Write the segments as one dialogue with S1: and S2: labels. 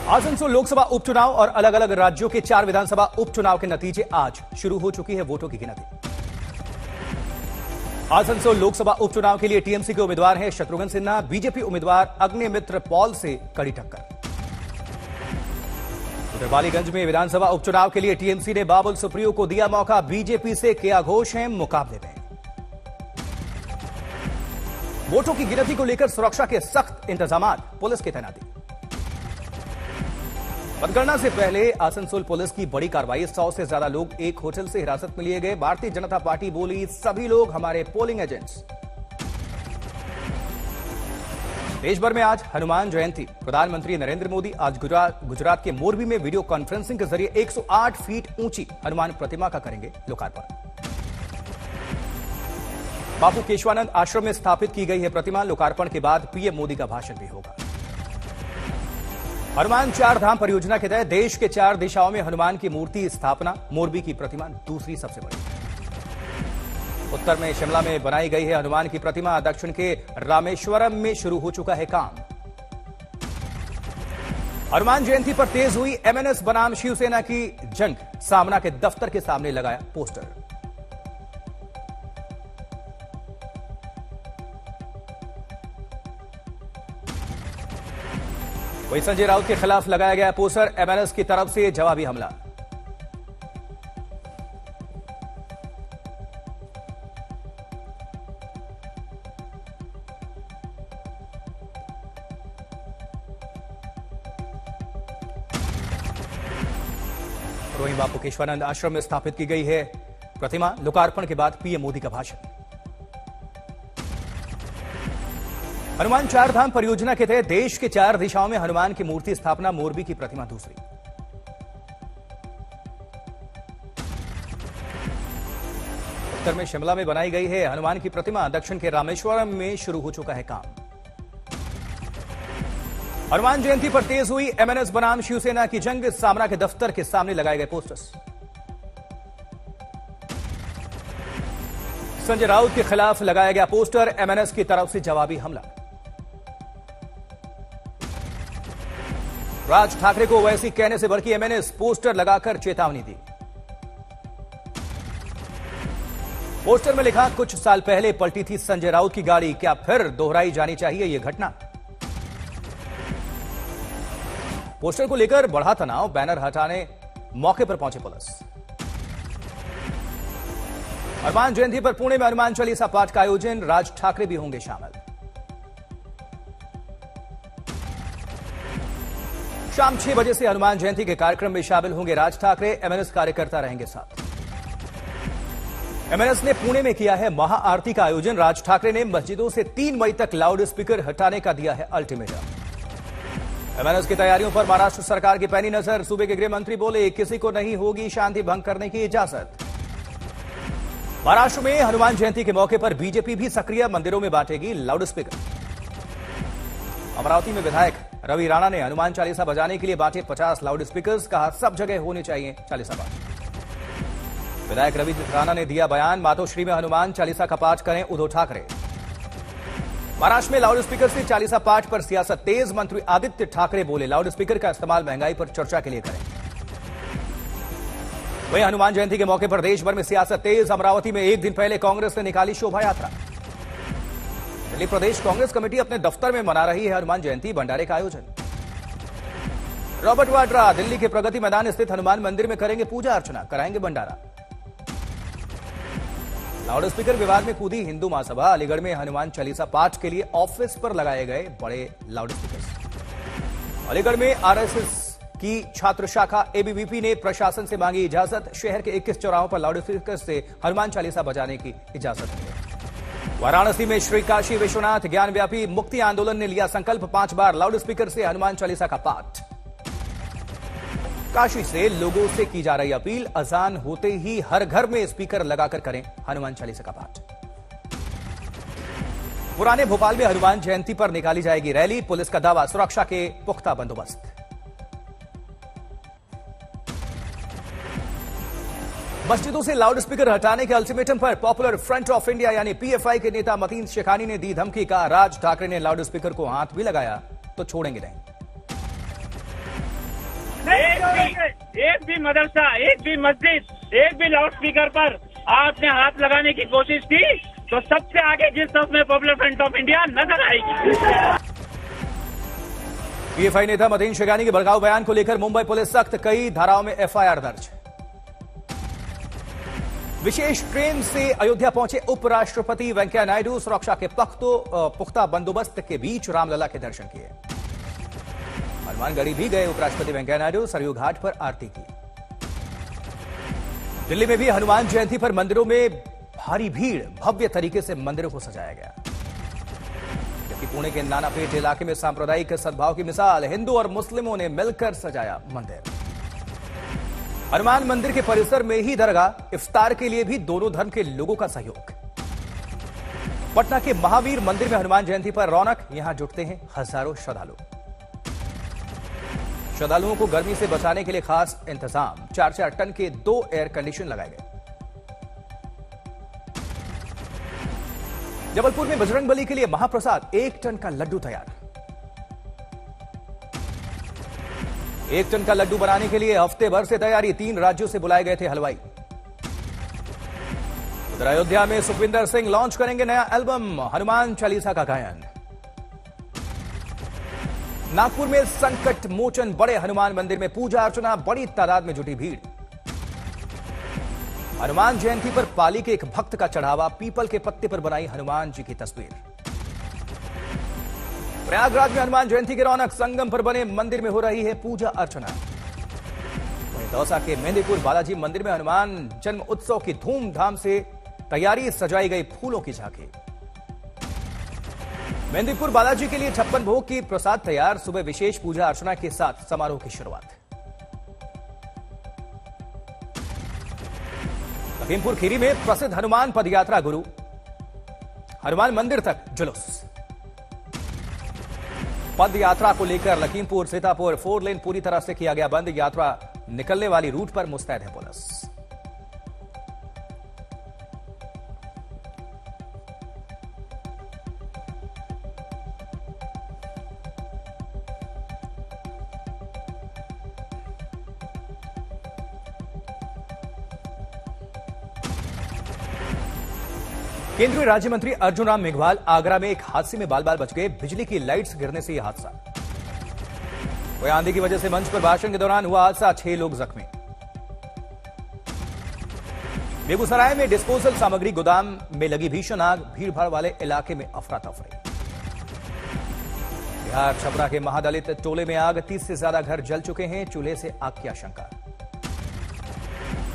S1: आसनसोल लोकसभा उपचुनाव और अलग अलग राज्यों के 4 विधानसभा उपचुनाव के नतीजे आज शुरू हो चुकी है वोटों की गिनती। आसनसोल लोकसभा उपचुनाव के लिए टीएमसी के उम्मीदवार हैं शत्रुघ्न सिन्हा, बीजेपी उम्मीदवार अग्निमित्र पॉल से कड़ी टक्कर। बालीगंज में विधानसभा उपचुनाव के लिए टीएमसी ने बाबुल सुप्रियो को दिया मौका, बीजेपी से किया घोष है मुकाबले में। वोटों की गिनती को लेकर सुरक्षा के सख्त इंतजाम, पुलिस की तैनाती। मतगणना से पहले आसनसोल पुलिस की बड़ी कार्रवाई, 100 से ज्यादा लोग एक होटल से हिरासत में लिए गए। भारतीय जनता पार्टी बोली सभी लोग हमारे पोलिंग एजेंट्स। देश भर में आज हनुमान जयंती। प्रधानमंत्री नरेंद्र मोदी आज गुजरात के मोरबी में वीडियो कॉन्फ्रेंसिंग के जरिए 108 फीट ऊंची हनुमान प्रतिमा का करेंगे लोकार्पण। बापू केशवानंद आश्रम में स्थापित की गई है प्रतिमा, लोकार्पण के बाद पीएम मोदी का भाषण भी होगा। हनुमान 4 धाम परियोजना के तहत देश के 4 दिशाओं में हनुमान की मूर्ति स्थापना, मोरबी की प्रतिमा दूसरी सबसे बड़ी। उत्तर में शिमला में बनाई गई है हनुमान की प्रतिमा, दक्षिण के रामेश्वरम में शुरू हो चुका है काम। हनुमान जयंती पर तेज हुई एमएनएस बनाम शिवसेना की जंग, सामना के दफ्तर के सामने लगाया पोस्टर। वहीं संजय राउत के खिलाफ लगाया गया पोस्टर, एमएनएस की तरफ से जवाबी हमला। वहीं बापू केशवानंद आश्रम में स्थापित की गई है प्रतिमा, लोकार्पण के बाद पीएम मोदी का भाषण। हनुमान 4 धाम परियोजना के तहत देश के 4 दिशाओं में हनुमान की मूर्ति स्थापना, मोरबी की प्रतिमा दूसरी। उत्तर में शिमला में बनाई गई है हनुमान की प्रतिमा, दक्षिण के रामेश्वरम में शुरू हो चुका है काम। हनुमान जयंती पर तेज हुई एमएनएस बनाम शिवसेना की जंग, सामना के दफ्तर के सामने लगाए गए पोस्टर्स। संजय राउत के खिलाफ लगाया गया पोस्टर, एमएनएस की तरफ से जवाबी हमला। राज ठाकरे को वैसी कहने से भड़की एमएनएस, पोस्टर लगाकर चेतावनी दी। पोस्टर में लिखा, कुछ साल पहले पलटी थी संजय राउत की गाड़ी, क्या फिर दोहराई जानी चाहिए यह घटना। पोस्टर को लेकर बढ़ा तनाव, बैनर हटाने मौके पर पहुंची पुलिस। हनुमान जयंती पर पुणे में हनुमान चालीसा पाठ का आयोजन, राज ठाकरे भी होंगे शामिल। शाम 6 बजे से हनुमान जयंती के कार्यक्रम में शामिल होंगे राज ठाकरे, एमएनएस कार्यकर्ता रहेंगे साथ। एमएनएस ने पुणे में किया है महाआरती का आयोजन, राज ठाकरे ने मस्जिदों से 3 मई तक लाउड स्पीकर हटाने का दिया है अल्टीमेटम। एमएनएस की तैयारियों पर महाराष्ट्र सरकार की पैनी नजर, सूबे के गृह मंत्री बोले किसी को नहीं होगी शांति भंग करने की इजाजत। महाराष्ट्र में हनुमान जयंती के मौके पर बीजेपी भी सक्रिय, मंदिरों में बांटेगी लाउड स्पीकर। अमरावती में विधायक रवि राणा ने हनुमान चालीसा बजाने के लिए बांटे 50 लाउड स्पीकर्स, कहा सब जगह होने चाहिए चालीसा पाठ। विधायक रवि राणा ने दिया बयान, मातोश्री में हनुमान चालीसा का पाठ करें उद्धव ठाकरे। महाराष्ट्र में लाउड स्पीकर से चालीसा पाठ पर सियासत तेज, मंत्री आदित्य ठाकरे बोले लाउड स्पीकर का इस्तेमाल महंगाई पर चर्चा के लिए करें। वहीं हनुमान जयंती के मौके पर देश भर में सियासत तेज, अमरावती में एक दिन पहले कांग्रेस ने निकाली शोभा यात्रा। दिल्ली प्रदेश कांग्रेस कमेटी अपने दफ्तर में मना रही है हनुमान जयंती, भंडारे का आयोजन। रॉबर्ट वाड्रा दिल्ली के प्रगति मैदान स्थित हनुमान मंदिर में करेंगे पूजा अर्चना, कराएंगे भंडारा। लाउड स्पीकर विवाद में कूदी हिंदू महासभा, अलीगढ़ में हनुमान चालीसा पाठ के लिए ऑफिस पर लगाए गए बड़े लाउड स्पीकर। अलीगढ़ में आरएसएस की छात्र शाखा एबीवीपी ने प्रशासन से मांगी इजाजत, शहर के 21 चौराहों पर लाउड स्पीकर से हनुमान चालीसा बजाने की इजाजत मिली। वाराणसी में श्री काशी विश्वनाथ ज्ञानव्यापी मुक्ति आंदोलन ने लिया संकल्प, 5 बार लाउड स्पीकर से हनुमान चालीसा का पाठ। काशी से लोगों से की जा रही अपील, अजान होते ही हर घर में स्पीकर लगाकर करें हनुमान चालीसा का पाठ। पुराने भोपाल में हनुमान जयंती पर निकाली जाएगी रैली, पुलिस का दावा सुरक्षा के पुख्ता बंदोबस्त। मस्जिदों से लाउड स्पीकर हटाने के अल्टीमेटम पर पॉपुलर फ्रंट ऑफ इंडिया यानी पीएफआई के नेता मतीन शेखानी ने दी धमकी, का राज ठाकरे ने लाउड स्पीकर को हाथ भी लगाया तो छोड़ेंगे नहीं।
S2: एक भी मदरसा, एक भी मस्जिद, एक भी लाउड स्पीकर पर आपने हाथ लगाने की कोशिश की तो सबसे आगे जिस तरफ में पॉपुलर फ्रंट ऑफ इंडिया नजर आएगी।
S1: पीएफआई नेता मतीन शेगानी के भड़काऊ बयान को लेकर मुंबई पुलिस सख्त, कई धाराओं में एफआईआर दर्ज। विशेष ट्रेन से अयोध्या पहुंचे उपराष्ट्रपति वेंकैया नायडू, सुरक्षा के पुख्ता बंदोबस्त के बीच रामलला के दर्शन किए। हनुमानगढ़ी भी गए उपराष्ट्रपति वेंकैया नायडू, सरयू घाट पर आरती की। दिल्ली में भी हनुमान जयंती पर मंदिरों में भारी भीड़, भव्य तरीके से मंदिरों को सजाया गया। जबकि पुणे के नानापेट इलाके में सांप्रदायिक सद्भाव की मिसाल, हिंदू और मुस्लिमों ने मिलकर सजाया मंदिर। हनुमान मंदिर के परिसर में ही दरगाह, इफ्तार के लिए भी दोनों धर्म के लोगों का सहयोग। पटना के महावीर मंदिर में हनुमान जयंती पर रौनक, यहां जुटते हैं हजारों श्रद्धालु। श्रद्धालुओं को गर्मी से बचाने के लिए खास इंतजाम, 4-4 टन के 2 एयर कंडीशन लगाए गए। जबलपुर में बजरंगबली के लिए महाप्रसाद, 1 टन का लड्डू तैयार। 1 टन का लड्डू बनाने के लिए हफ्ते भर से तैयारी, 3 राज्यों से बुलाए गए थे हलवाई। उधर अयोध्या में सुखविंदर सिंह लॉन्च करेंगे नया एल्बम, हनुमान चालीसा का गायन। नागपुर में संकट मोचन बड़े हनुमान मंदिर में पूजा अर्चना, बड़ी तादाद में जुटी भीड़। हनुमान जयंती पर पाली के एक भक्त का चढ़ावा, पीपल के पत्ते पर बनाई हनुमान जी की तस्वीर। प्रयागराज में हनुमान जयंती की रौनक, संगम पर बने मंदिर में हो रही है पूजा अर्चना। वहीं दौसा के मेहंदीपुर बालाजी मंदिर में हनुमान जन्म उत्सव की धूमधाम से तैयारी, सजाई गई फूलों की झांकी। मेहंदीपुर बालाजी के लिए 56 भोग की प्रसाद तैयार, सुबह विशेष पूजा अर्चना के साथ समारोह की शुरुआत। लखीमपुर खीरी में प्रसिद्ध हनुमान पदयात्रा गुरु, हनुमान मंदिर तक जुलूस। पद यात्रा को लेकर लखीमपुर सीतापुर 4 लेन पूरी तरह से किया गया बंद, यात्रा निकलने वाली रूट पर मुस्तैद है पुलिस। केंद्रीय राज्य मंत्री अर्जुन राम मेघवाल, आगरा में एक हादसे में बाल बाल बच गए, बिजली की लाइट्स गिरने से यह हादसा। वहीं आंधी की वजह से मंच पर भाषण के दौरान हुआ हादसा, 6 लोग जख्मी। बेगूसराय में डिस्पोजल सामग्री गोदाम में लगी भीषण आग, भीड़भाड़ वाले इलाके में अफरा तफरी। बिहार छपरा के महादलित टोले में आग, 30 से ज्यादा घर जल चुके हैं, चूल्हे से आग की आशंका।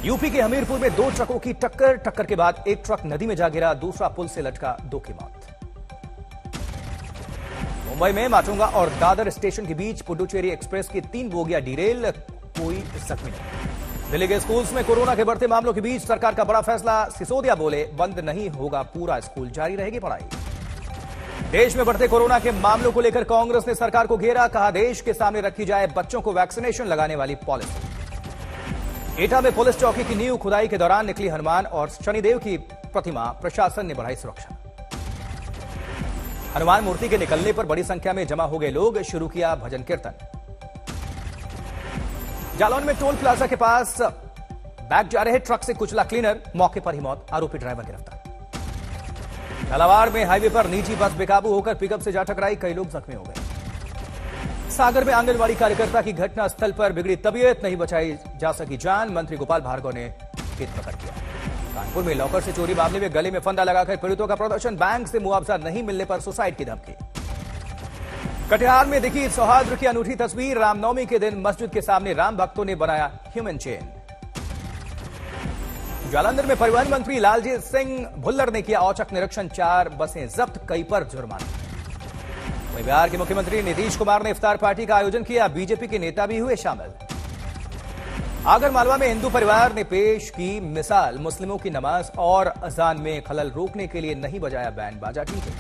S1: यूपी के हमीरपुर में 2 ट्रकों की टक्कर के बाद एक ट्रक नदी में जा गिरा, दूसरा पुल से लटका, 2 की मौत। मुंबई में माटुंगा और दादर स्टेशन के बीच पुडुचेरी एक्सप्रेस की 3 बोगियां डिरेल, कोई जख्मी नहीं। दिल्ली के स्कूल्स में कोरोना के बढ़ते मामलों के बीच सरकार का बड़ा फैसला, सिसोदिया बोले बंद नहीं होगा पूरा स्कूल, जारी रहेगी पढ़ाई। देश में बढ़ते कोरोना के मामलों को लेकर कांग्रेस ने सरकार को घेरा, कहा देश के सामने रखी जाए बच्चों को वैक्सीनेशन लगाने वाली पॉलिसी। एटा में पुलिस चौकी की नींव खुदाई के दौरान निकली हनुमान और शनिदेव की प्रतिमा, प्रशासन ने बढ़ाई सुरक्षा। हनुमान मूर्ति के निकलने पर बड़ी संख्या में जमा हो गए लोग, शुरू किया भजन कीर्तन। जालौन में टोल प्लाजा के पास बैक जा रहे ट्रक से कुचला क्लीनर, मौके पर ही मौत, आरोपी ड्राइवर गिरफ्तार। झालावाड़ में हाईवे पर निजी बस बेकाबू होकर पिकअप से जा टकराई, कई लोग जख्मी हो गए। सागर में आंगनबाड़ी कार्यकर्ता की घटना स्थल पर बिगड़ी तबीयत, नहीं बचाई जा सकी जान, मंत्री गोपाल भार्गव ने खेद प्रकट किया। कानपुर में लॉकर से चोरी मामले में गले में फंदा लगाकर पीड़ितों का प्रदर्शन, बैंक से मुआवजा नहीं मिलने पर सुसाइड की धमकी। कटिहार में दिखी सौहार्द की अनूठी तस्वीर, रामनवमी के दिन मस्जिद के सामने राम भक्तों ने बनाया ह्यूमन चेन। जालंधर में परिवहन मंत्री लालजीत सिंह भुल्लर ने किया औचक निरीक्षण, 4 बसें जब्त, कई पर जुर्माना। वहीं बिहार के मुख्यमंत्री नीतीश कुमार ने इफ्तार पार्टी का आयोजन किया, बीजेपी के नेता भी हुए शामिल। आगरमालवा में हिंदू परिवार ने पेश की मिसाल, मुस्लिमों की नमाज और अजान में खलल रोकने के लिए नहीं बजाया बैंड बाजा, डीजे।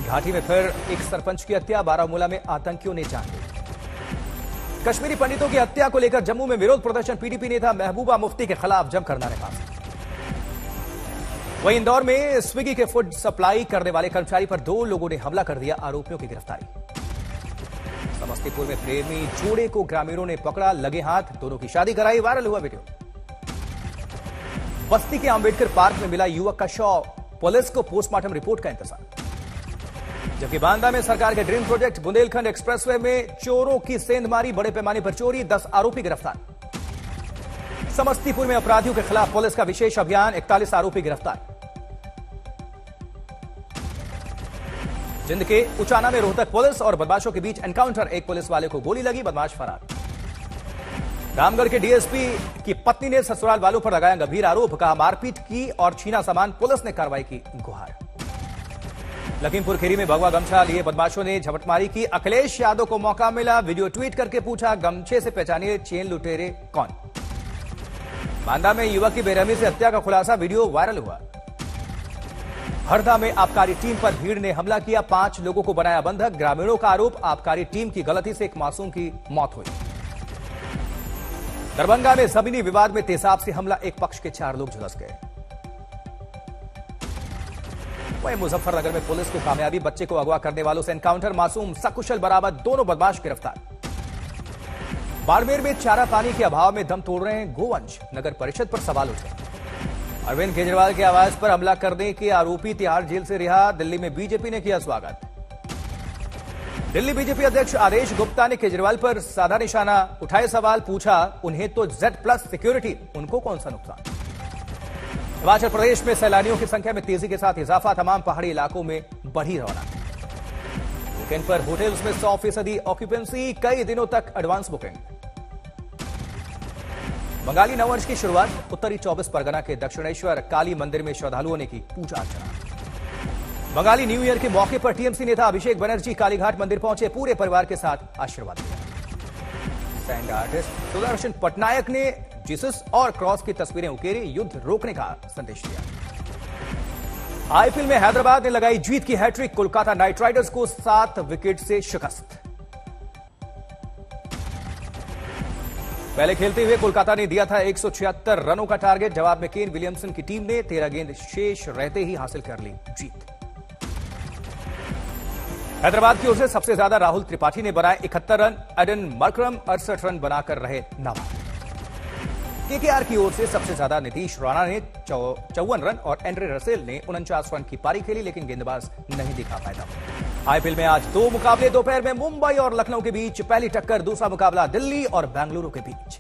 S1: घाटी में फिर एक सरपंच की हत्या, बारामूला में आतंकियों ने जान ली। कश्मीरी पंडितों की हत्या को लेकर जम्मू में विरोध प्रदर्शन, पीडीपी नेता महबूबा मुफ्ती के खिलाफ जमकर नारेबाजी। वहीं इंदौर में स्विगी के फूड सप्लाई करने वाले कर्मचारी पर 2 लोगों ने हमला कर दिया, आरोपियों की गिरफ्तारी। समस्तीपुर में प्रेमी जोड़े को ग्रामीणों ने पकड़ा, लगे हाथ, दोनों की शादी कराई, वायरल हुआ वीडियो। बस्ती के अंबेडकर पार्क में मिला युवक का शव, पुलिस को पोस्टमार्टम रिपोर्ट का इंतजार। जबकि बांदा में सरकार के ड्रीम प्रोजेक्ट बुंदेलखंड एक्सप्रेसवे में चोरों की सेंधमारी, बड़े पैमाने पर चोरी, 10 आरोपी गिरफ्तार। समस्तीपुर में अपराधियों के खिलाफ पुलिस का विशेष अभियान, 41 आरोपी गिरफ्तार। जिंद के उचाना में रोहतक पुलिस और बदमाशों के बीच एनकाउंटर, एक पुलिस वाले को गोली लगी, बदमाश फरार। रामगढ़ के डीएसपी की पत्नी ने ससुराल वालों पर लगाया गंभीर आरोप, कहा मारपीट की और छीना सामान, पुलिस ने कार्रवाई की गुहार। लखीमपुर खीरी में भगवा गमछा लिए बदमाशों ने झपटमारी की, अखिलेश यादव को मौका मिला, वीडियो ट्वीट करके पूछा गमछे से पहचानिए चेन लुटेरे कौन। बांदा में युवक की बेरहमी से हत्या का खुलासा, वीडियो वायरल हुआ। हरदा में आबकारी टीम पर भीड़ ने हमला किया, 5 लोगों को बनाया बंधक, ग्रामीणों का आरोप आबकारी टीम की गलती से एक मासूम की मौत हुई। दरभंगा में जमीनी विवाद में तेजाब से हमला, एक पक्ष के 4 लोग झुलस गए। वहीं मुजफ्फरनगर में पुलिस को कामयाबी, बच्चे को अगवा करने वालों से एनकाउंटर, मासूम सकुशल बरामद, दोनों बदमाश गिरफ्तार। बाड़मेर में चारा पानी के अभाव में दम तोड़ रहे हैं गोवंश, नगर परिषद पर सवाल उठे। अरविंद केजरीवाल के आवास पर हमला करने के आरोपी तिहाड़ जेल से रिहा, दिल्ली में बीजेपी ने किया स्वागत। दिल्ली बीजेपी अध्यक्ष आदेश गुप्ता ने केजरीवाल पर साधा निशाना, उठाए सवाल, पूछा उन्हें तो Z+ सिक्योरिटी, उनको कौन सा नुकसान। हिमाचल प्रदेश में सैलानियों की संख्या में तेजी के साथ इजाफा, तमाम पहाड़ी इलाकों में बढ़ी रौनक। वीकेंड पर होटल्स में 100% ऑक्यूपेंसी, कई दिनों तक एडवांस बुकिंग। बंगाली नववर्ष की शुरुआत, उत्तरी 24 परगना के दक्षिणेश्वर काली मंदिर में श्रद्धालुओं ने की पूजा अर्चना। बंगाली न्यू ईयर के मौके पर टीएमसी नेता अभिषेक बनर्जी कालीघाट मंदिर पहुंचे, पूरे परिवार के साथ आशीर्वाद दिया। सैंड आर्टिस्ट सुदर्शन पटनायक ने जीसस और क्रॉस की तस्वीरें उकेरी, युद्ध रोकने का संदेश दिया। आईपीएल में हैदराबाद ने लगाई जीत की हैट्रिक, कोलकाता नाइट राइडर्स को 7 विकेट से शिकस्त। पहले खेलते हुए कोलकाता ने दिया था 176 रनों का टारगेट, जवाब में केन विलियमसन की टीम ने 13 गेंद शेष रहते ही हासिल कर ली जीत। हैदराबाद की ओर से सबसे ज्यादा राहुल त्रिपाठी ने बनाए 71 रन, एडन मरकरम 68 रन बनाकर रहे नाबाद। केकेआर की ओर से सबसे ज्यादा नीतीश राणा ने 54 रन और एंड्रे रसेल ने 49 रन की पारी खेली, लेकिन गेंदबाज नहीं दिखा पाया। आईपीएल में आज 2 मुकाबले, दोपहर में मुंबई और लखनऊ के बीच पहली टक्कर, दूसरा मुकाबला दिल्ली और बेंगलुरु के बीच।